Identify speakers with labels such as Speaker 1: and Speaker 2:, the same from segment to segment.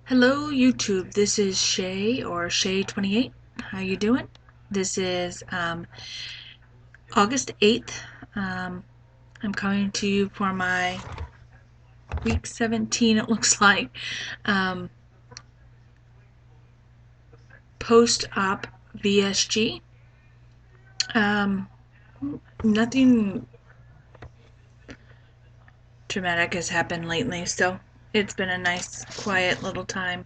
Speaker 1: Hello YouTube, this is Shay or Shay28. How you doing? This is August 8th. I'm coming to you for my week 17, it looks like, um, post-op VSG. Um, Nothing traumatic has happened lately, so it's been a nice, quiet little time.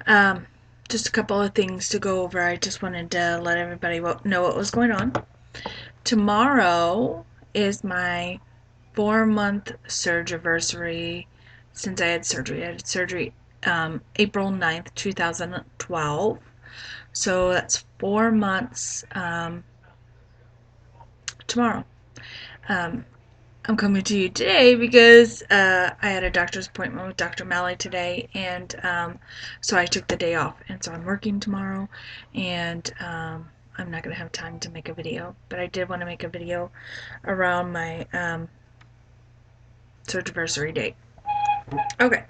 Speaker 1: Um, just a couple of things to go over. I just wanted to let everybody know what was going on. Tomorrow is my 4-month surgery since I had surgery. I had surgery April 9th, 2012. So that's 4 months tomorrow. Um, I'm coming to you today because I had a doctor's appointment with Dr. Malley today, and so I took the day off, and so I'm working tomorrow, and I'm not going to have time to make a video, but I did want to make a video around my surgery date. Okay,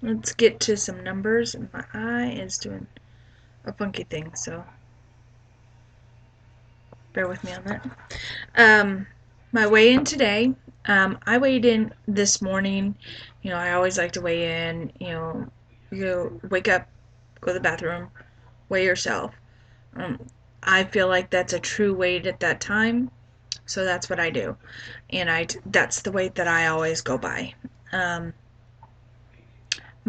Speaker 1: let's get to some numbers. My eye is doing a funky thing, so bear with me on that. My weigh-in today, I weighed in this morning. You know, I always like to weigh in. You wake up, go to the bathroom, weigh yourself. I feel like that's a true weight at that time, so that's what I do, and that's the weight that I always go by. My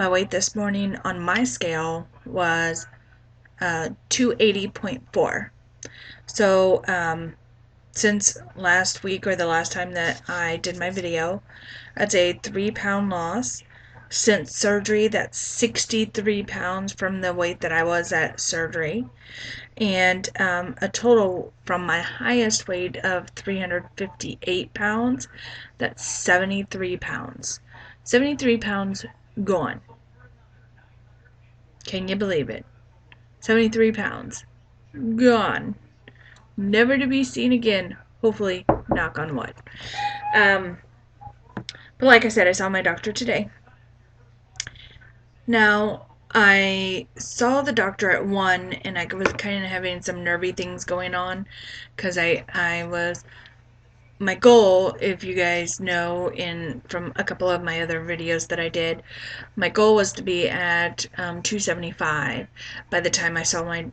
Speaker 1: weight this morning on my scale was 280.4. So since last week, or the last time that I did my video, that's a 3-pound loss. Since surgery, that's 63 pounds from the weight that I was at surgery, and a total from my highest weight of 358 pounds, that's 73 pounds. 73 pounds gone. Can you believe it? 73 pounds gone. Never to be seen again. Hopefully, knock on wood. But like I said, I saw my doctor today. Now, I saw the doctor at 1, and I was kind of having some nervy things going on, because I was, my goal, if you guys know from a couple of my other videos that I did, my goal was to be at 275 by the time I saw my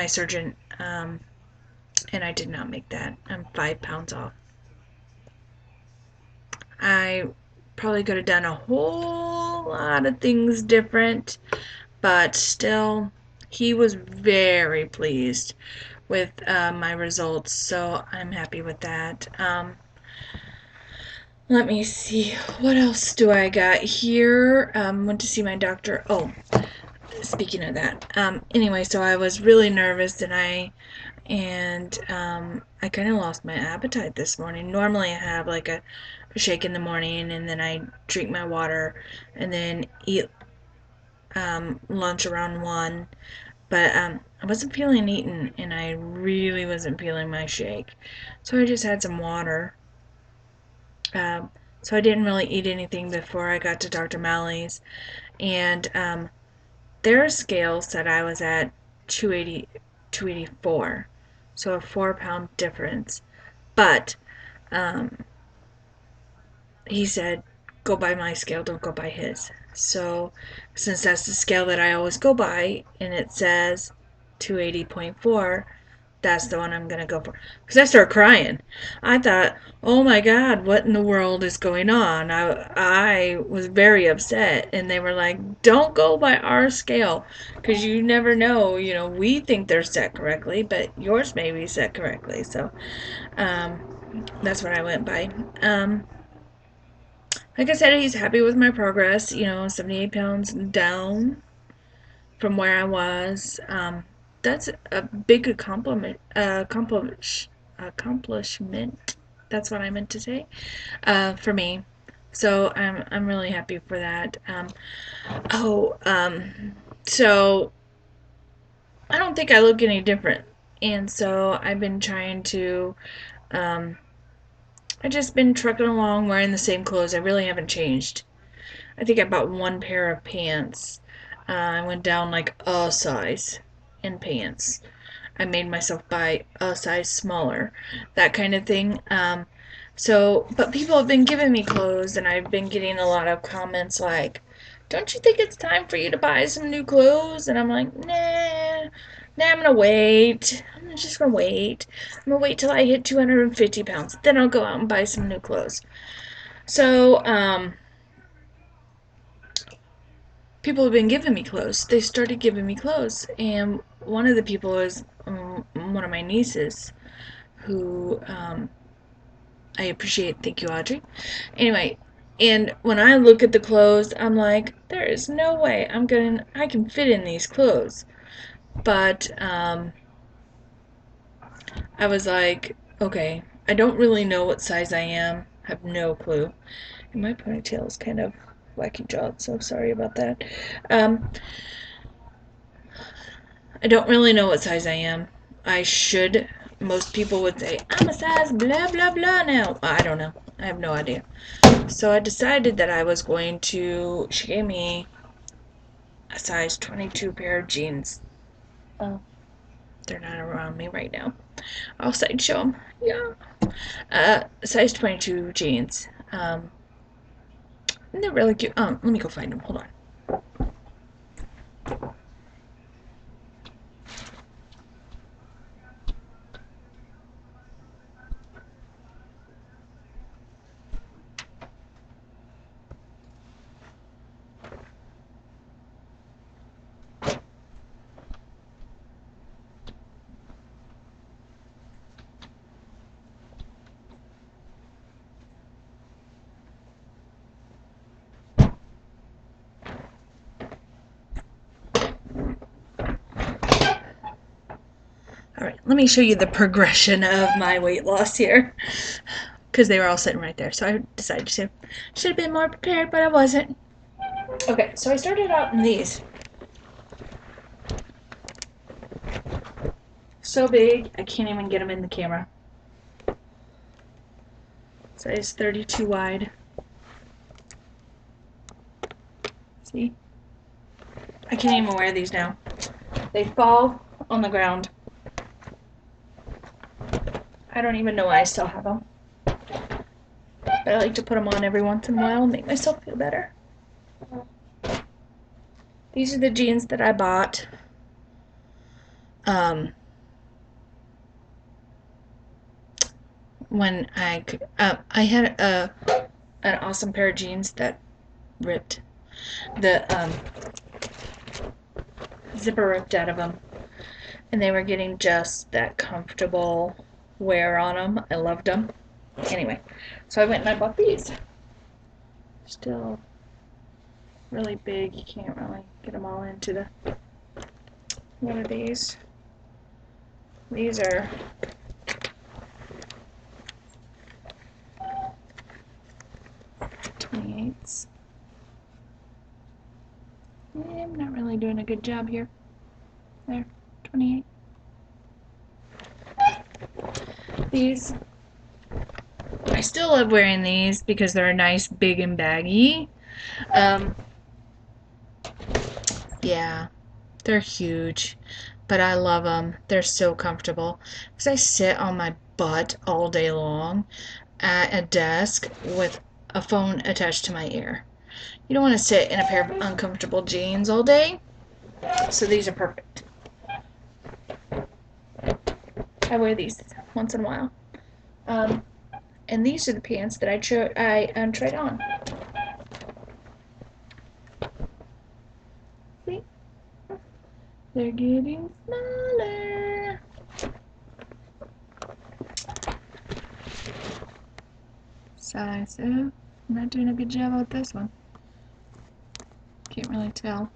Speaker 1: surgeon, and I did not make that. I'm 5 pounds off. I probably could have done a whole lot of things different, but still, he was very pleased with my results, so I'm happy with that. Let me see, what else do I got here? Went to see my doctor. Oh, speaking of that, anyway, so I was really nervous, and I kind of lost my appetite this morning. Normally I have like a shake in the morning, and then I drink my water, and then eat lunch around 1. But I wasn't feeling eaten, and I really wasn't feeling my shake. So I just had some water. So I didn't really eat anything before I got to Dr. Malley's. And their scale said I was at 280, 284. So a 4-pound difference. But he said, go by my scale, don't go by his. So since that's the scale that I always go by, and it says 280.4, that's the one I'm going to go for. Because I started crying. I thought, oh my God, what in the world is going on? I was very upset. And they were like, don't go by our scale. Because you never know. You know, we think they're set correctly, but yours may be set correctly. So that's what I went by. Like I said, he's happy with my progress. 78 pounds down from where I was. That's a big accomplishment. That's what I meant to say. For me. So I'm really happy for that. So I don't think I look any different, and so I've been trying to. I've just been trucking along wearing the same clothes. I really haven't changed. I think I bought one pair of pants. I went down like a size in pants. I made myself buy a size smaller, that kind of thing. But people have been giving me clothes, and I've been getting a lot of comments like, "Don't you think it's time for you to buy some new clothes?" And I'm like, nah, I'm gonna wait. I'm just gonna wait. I'm gonna wait till I hit 250 pounds. Then I'll go out and buy some new clothes. So, people have been giving me clothes. They started giving me clothes, and one of the people is one of my nieces, who I appreciate. Thank you, Audrey. Anyway, and when I look at the clothes, I'm like, there is no way I can fit in these clothes. But I was like, okay, I don't really know what size I am. I have no clue. And my ponytail is kind of wacky jawed, so sorry about that. Um, I don't really know what size I am. I should. Most people would say, I'm a size blah blah blah now. I don't know. I have no idea. So I decided that I was going to. She gave me a size 22 pair of jeans. Oh, they're not around me right now. I'll show them. Yeah. Size 22 jeans. And they're really cute. Let me go find them. Hold on. Alright, let me show you the progression of my weight loss here. Because they were all sitting right there. So I decided to. Should have been more prepared, but I wasn't. Okay, so I started out in these. So big, I can't even get them in the camera. Size 32 wide. See? I can't even wear these now. They fall on the ground. I don't even know why I still have them. But I like to put them on every once in a while and make myself feel better. These are the jeans that I bought. When I had an awesome pair of jeans that ripped. The zipper ripped out of them, and they were getting just that comfortable wear on them. I loved them. Anyway, so I went and I bought these. Still really big. You can't really get them all into the one of these. These are 28s. I'm not really doing a good job here. There, 28. These, I still love wearing these because they're nice, big, and baggy. Yeah, they're huge, but I love them. They're so comfortable because I sit on my butt all day long at a desk with a phone attached to my ear. You don't want to sit in a pair of uncomfortable jeans all day, so these are perfect. I wear these once in a while. And these are the pants that I tried on. See? They're getting smaller. Size of. I'm not doing a good job with this one. Can't really tell.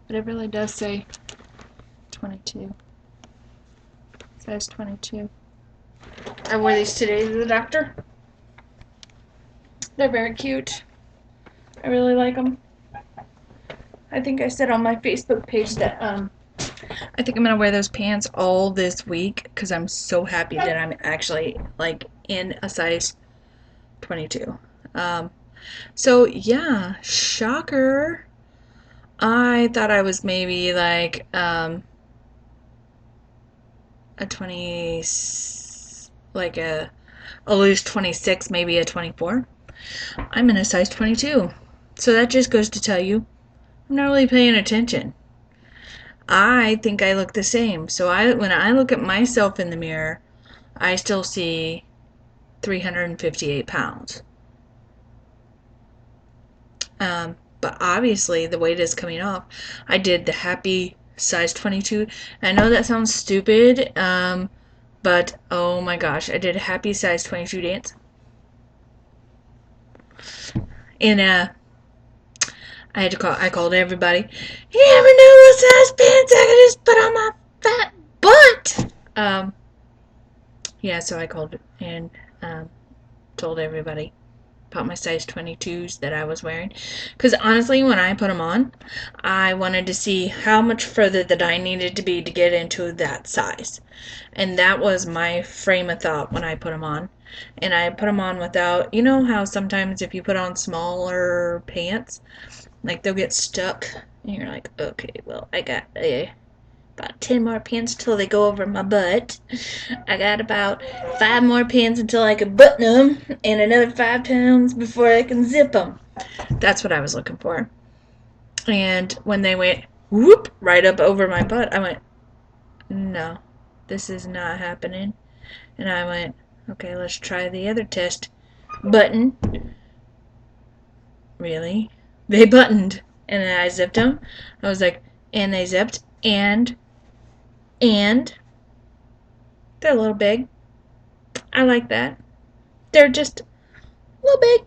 Speaker 1: But it really does say 22. Size 22. I wore these today to the doctor. They're very cute. I really like them. I think I said on my Facebook page that I think I'm gonna wear those pants all this week because I'm so happy that I'm actually like in a size 22. So yeah, shocker. I thought I was maybe like a 20, like a loose 26, maybe a 24. I'm in a size 22. So that just goes to tell you I'm not really paying attention. I think I look the same. So when I look at myself in the mirror, I still see 358 pounds. But obviously the weight is coming off. I did the happy size 22. I know that sounds stupid, but oh my gosh, I did a happy size 22 dance. And I called everybody. You never know what size pants I can just put on my fat butt. Yeah, so I called and told everybody about my size 22s that I was wearing. Because honestly, when I put them on, I wanted to see how much further that I needed to be to get into that size. And that was my frame of thought when I put them on. And I put them on without, you know how sometimes if you put on smaller pants, like they'll get stuck. And you're like, okay, well, I got about 10 more pins till they go over my butt. I got about 5 more pins until I can button them, and another 5 pounds before I can zip them. That's what I was looking for. And when they went whoop right up over my butt, I went, no, this is not happening. And I went, okay, let's try the other test. Button. Really? They buttoned. And then I zipped them. I was like, and they zipped, and they're a little big. I like that. They're just a little big.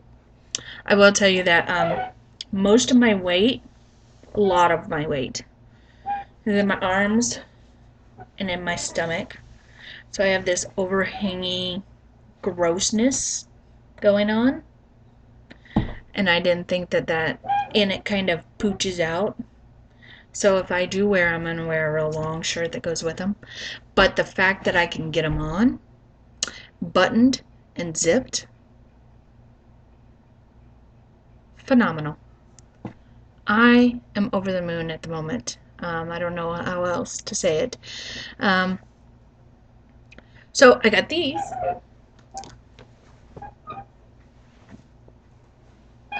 Speaker 1: I will tell you that most of my weight, a lot of my weight, is in my arms and in my stomach. So I have this overhanging grossness going on. And I didn't think that and it kind of pooches out. So if I do wear them, I'm going to wear a real long shirt that goes with them. But the fact that I can get them on, buttoned and zipped, phenomenal. I am over the moon at the moment. I don't know how else to say it. So I got these.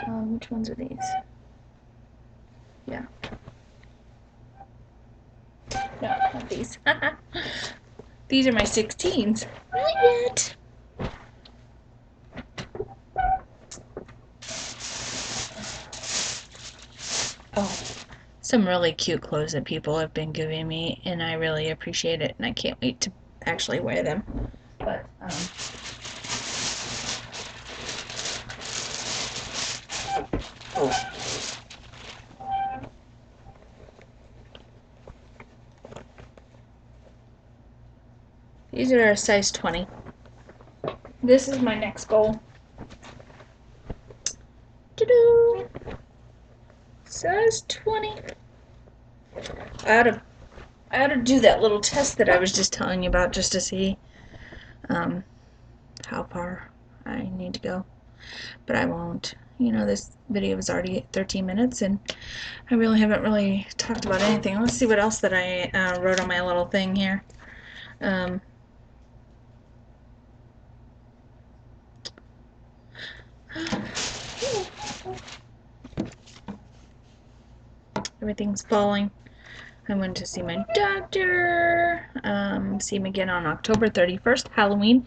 Speaker 1: Which ones are these? Yeah. No, not these. These are my 16s. Not yet. Oh, some really cute clothes that people have been giving me, and I really appreciate it, and I can't wait to actually wear them. But these are a size 20. This is my next goal. Ta-da! Size 20. I ought to do that little test that I was just telling you about just to see how far I need to go. But I won't. You know, this video is already at 13 minutes, and I really haven't really talked about anything. Let's see what else that I wrote on my little thing here. Everything's falling. I went to see my doctor. See him again on October 31st, Halloween.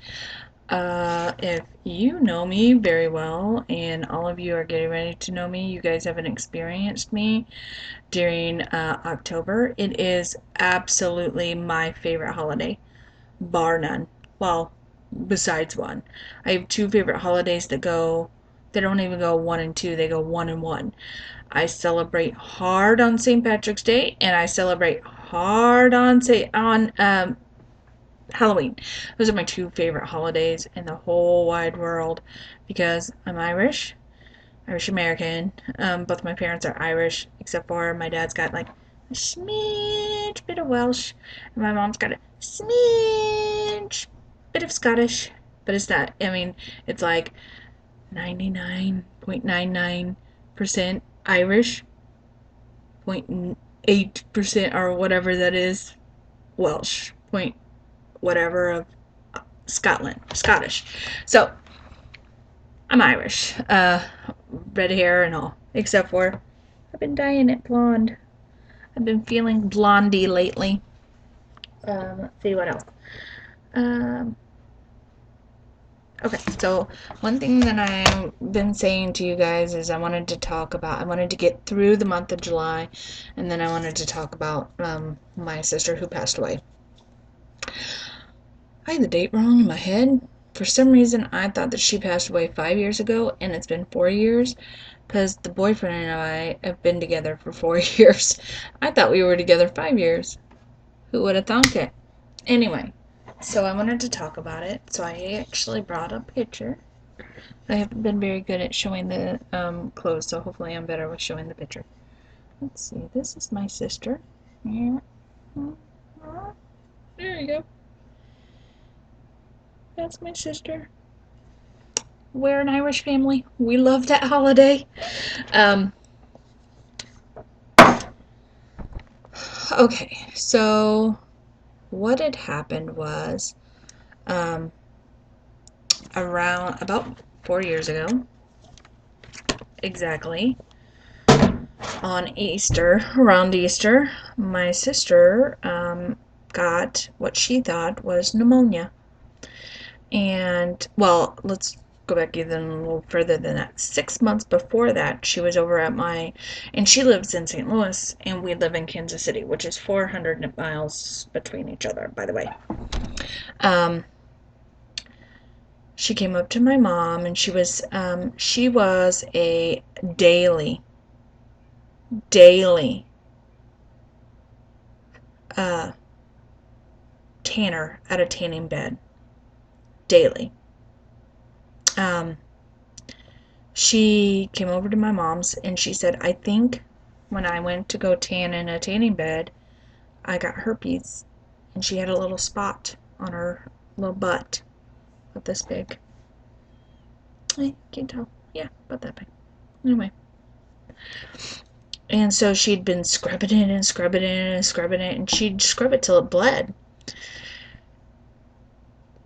Speaker 1: If you know me very well, and all of you are getting ready to know me, you guys haven't experienced me during October. It is absolutely my favorite holiday, bar none. Well, besides one. I have 2 favorite holidays that don't even go 1 and 2, they go 1 and 1. I celebrate hard on St. Patrick's Day, and I celebrate hard on Halloween. Those are my 2 favorite holidays in the whole wide world because I'm Irish American. Both my parents are Irish, except for my dad's got like a smidge bit of Welsh, and my mom's got a smidge bit of Scottish. But it's not, I mean, it's like 99.99% Irish, 0.8% or whatever that is Welsh, point whatever of Scottish. So I'm Irish, red hair and all, except for I've been dyeing it blonde. I've been feeling blondie lately. Let's see what else. Um, okay, so one thing that I've been saying to you guys is I wanted to get through the month of July, and then I wanted to talk about my sister who passed away. I had the date wrong in my head. For some reason, I thought that she passed away 5 years ago, and it's been 4 years, because the boyfriend and I have been together for 4 years. I thought we were together 5 years. Who would have thunk it? Anyway, so I wanted to talk about it, so I actually brought a picture. I haven't been very good at showing the clothes, so hopefully I'm better with showing the picture. Let's see, this is my sister. Yeah. There you go. That's my sister. We're an Irish family. We love that holiday. Okay, so what had happened was around about 4 years ago, exactly, around Easter, my sister got what she thought was pneumonia. And, well, let's go back even a little further than that. 6 months before that, she was over at and she lives in St. Louis, and we live in Kansas City, which is 400 miles between each other, by the way. She came up to my mom, and she was a daily tanner at a tanning bed. Daily. She came over to my mom's and she said, I think when I went to go tan in a tanning bed, I got herpes. And she had a little spot on her little butt, about this big. I can't tell. Yeah, about that big. Anyway. And so she'd been scrubbing it and scrubbing it and scrubbing it, and she'd scrub it till it bled.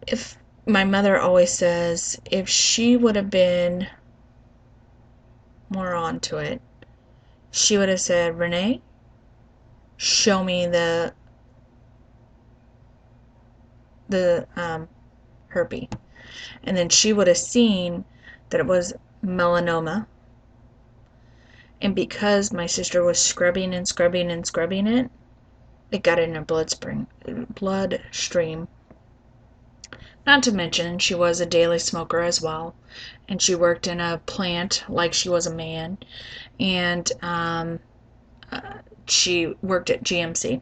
Speaker 1: If my mother always says, if she would have been more onto it, she would have said, Renee, show me the herpes. And then she would have seen that it was melanoma. And because my sister was scrubbing and scrubbing and scrubbing it, it got in her bloodstream. Not to mention, she was a daily smoker as well. And she worked in a plant like she was a man. And she worked at GMC.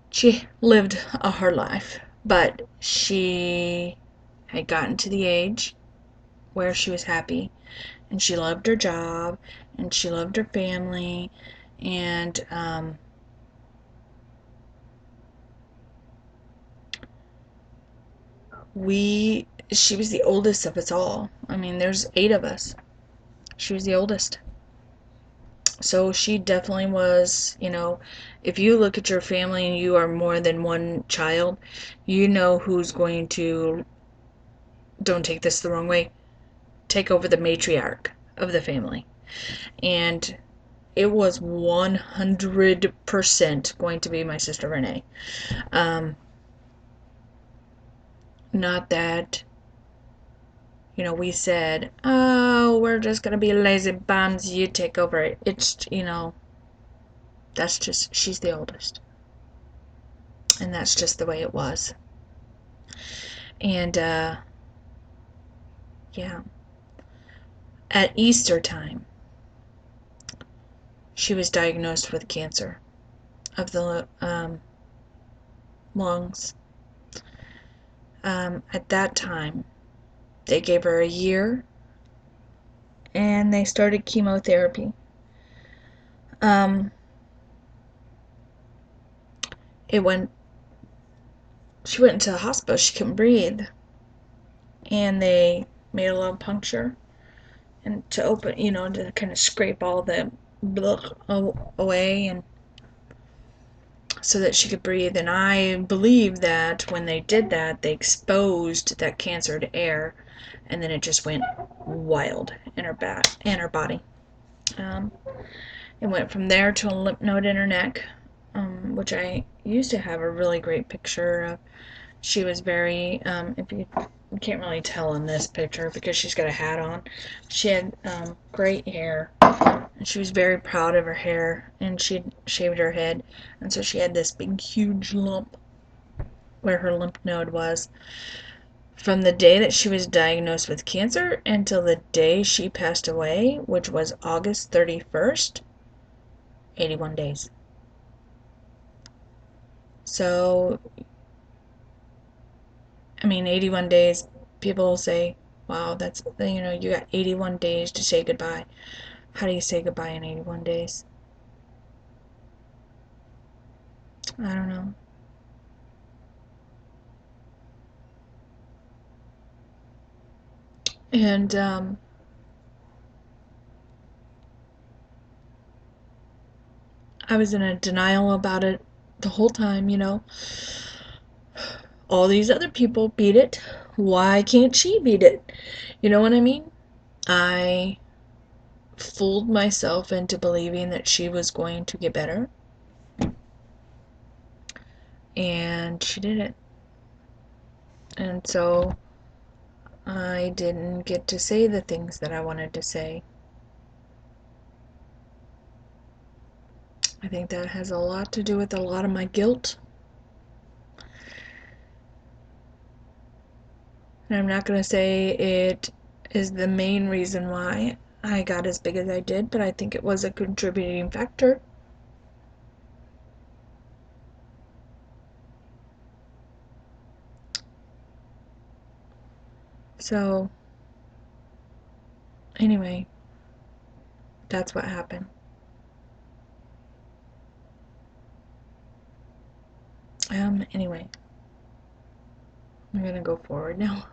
Speaker 1: She lived a hard life, but she had gotten to the age where she was happy, and she loved her job, and she loved her family, and she was the oldest of us all. I mean, there's 8 of us. She was the oldest. So she definitely was, if you look at your family and you are more than one child, you know who's going to, don't take this the wrong way, take over the matriarch of the family. And it was 100% going to be my sister Renee. Not that, we said, oh, we're just going to be lazy bums, you take over it. It's, that's just, she's the oldest. And that's just the way it was. And, yeah. At Easter time, she was diagnosed with cancer of the lungs. At that time, they gave her a year, and they started chemotherapy. She went into the hospital. She couldn't breathe, and they made a little puncture and to open, to kind of scrape all the blood away and so that she could breathe. And I believe that when they did that, they exposed that cancer to air, and then it just went wild in her back and her body. Um, it went from there to a lymph node in her neck, which I used to have a really great picture of. She was very, if you can't really tell in this picture because she's got a hat on, she had great hair. And she was very proud of her hair, and she'd shaved her head, and so she had this big, huge lump where her lymph node was. From the day that she was diagnosed with cancer until the day she passed away, which was August 31st, 81 days. So, 81 days, people say, wow, that's, you got 81 days to say goodbye. How do you say goodbye in 81 days? I don't know. And, I was in a denial about it the whole time, All these other people beat it. Why can't she beat it? You know what I mean? I fooled myself into believing that she was going to get better. And she didn't. And so I didn't get to say the things that I wanted to say. I think that has a lot to do with a lot of my guilt. And I'm not going to say it is the main reason why I got as big as I did, but I think it was a contributing factor. So, anyway, that's what happened. Anyway, I'm gonna go forward now.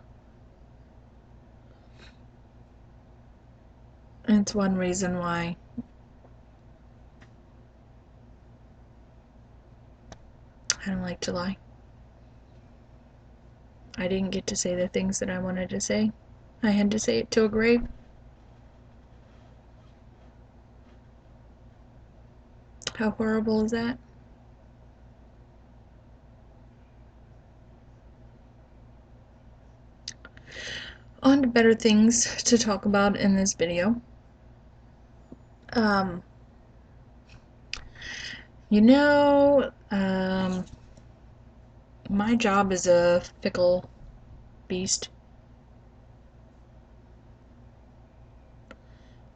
Speaker 1: And it's one reason why I don't like to lie. I didn't get to say the things that I wanted to say. I had to say it to a grave. How horrible is that? On to better things to talk about in this video. Um, you know, my job is a fickle beast.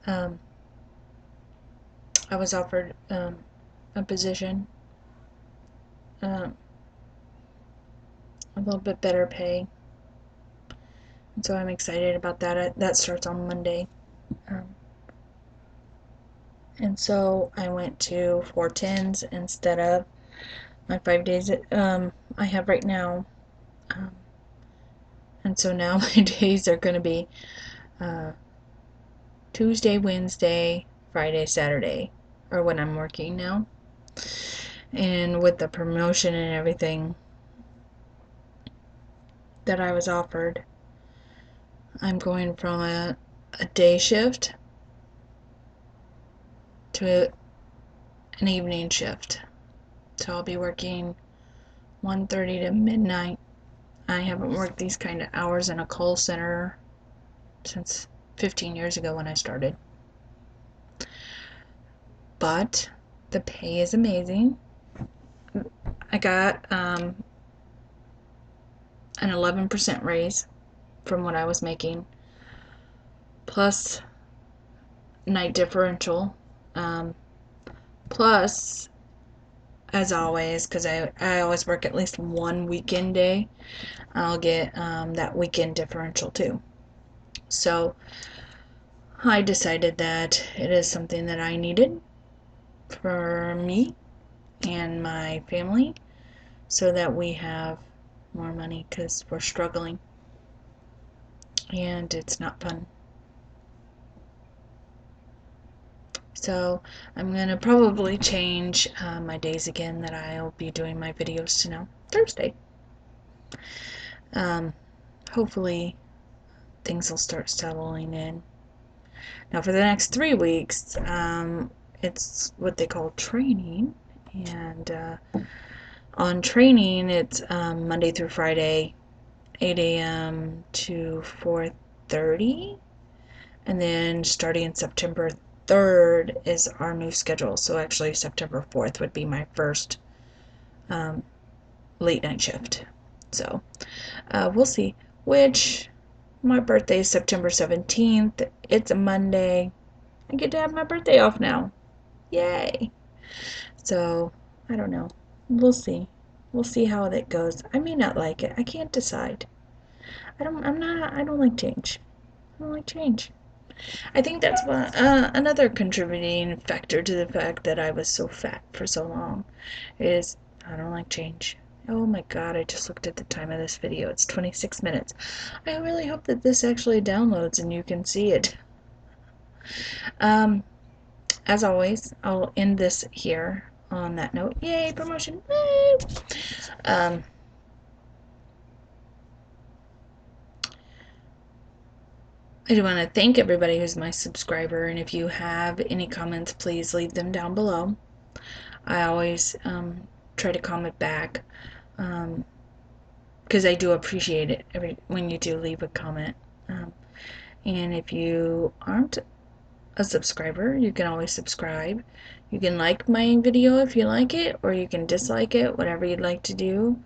Speaker 1: Um, I was offered a position, a little bit better pay, and so I'm excited about that. That starts on Monday. And so I went to 410s instead of my 5 days I have right now. Um, and so now my days are going to be Tuesday, Wednesday, Friday, Saturday, or when I'm working now. And with the promotion and everything that I was offered, I'm going from a day shift to an evening shift. So I'll be working 1:30 to midnight. I haven't worked these kind of hours in a call center since 15 years ago when I started. But the pay is amazing. I got an 11% raise from what I was making, plus night differential, plus, as always, because I always work at least one weekend day, I'll get that weekend differential too. So I decided that it is something that I needed for me and my family so that we have more money because we're struggling. and it's not fun. So I'm going to probably change my days again that I'll be doing my videos to now Thursday. Um, Hopefully things will start settling in. Now for the next 3 weeks, it's what they call training, and on training it's Monday through Friday, 8 a.m. to 4:30, and then starting September 3rd is our new schedule. So actually September 4th would be my first late night shift. So we'll see. Which my birthday is September 17th. It's a Monday. I get to have my birthday off now. Yay! So I don't know. We'll see. We'll see how that goes. I may not like it. I can't decide. I don't like change. I don't like change. I think that's another contributing factor to the fact that I was so fat for so long is I don't like change. Oh my god, I just looked at the time of this video. It's 26 minutes. I really hope that this actually downloads and you can see it. As always, I'll end this here on that note. Yay, promotion! Woo! I do want to thank everybody who's my subscriber, and if you have any comments, please leave them down below. I always try to comment back because I do appreciate it when you do leave a comment. And if you aren't a subscriber, you can always subscribe. You can like my video if you like it, or you can dislike it, whatever you'd like to do.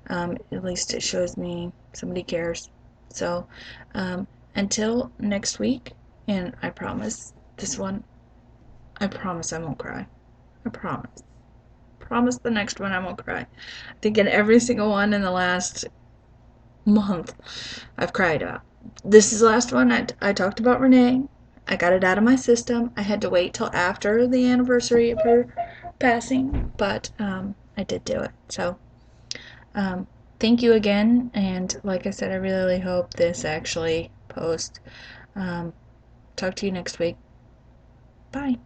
Speaker 1: At least it shows me somebody cares. So until next week, and I promise this one, I promise I won't cry. I promise. Promise the next one I won't cry. I think in every single one in the last month I've cried about. This is the last one. I talked about Renee. I got it out of my system. I had to wait till after the anniversary of her passing, but I did do it. So thank you again, and like I said, I really hope this actually posts. Talk to you next week. Bye.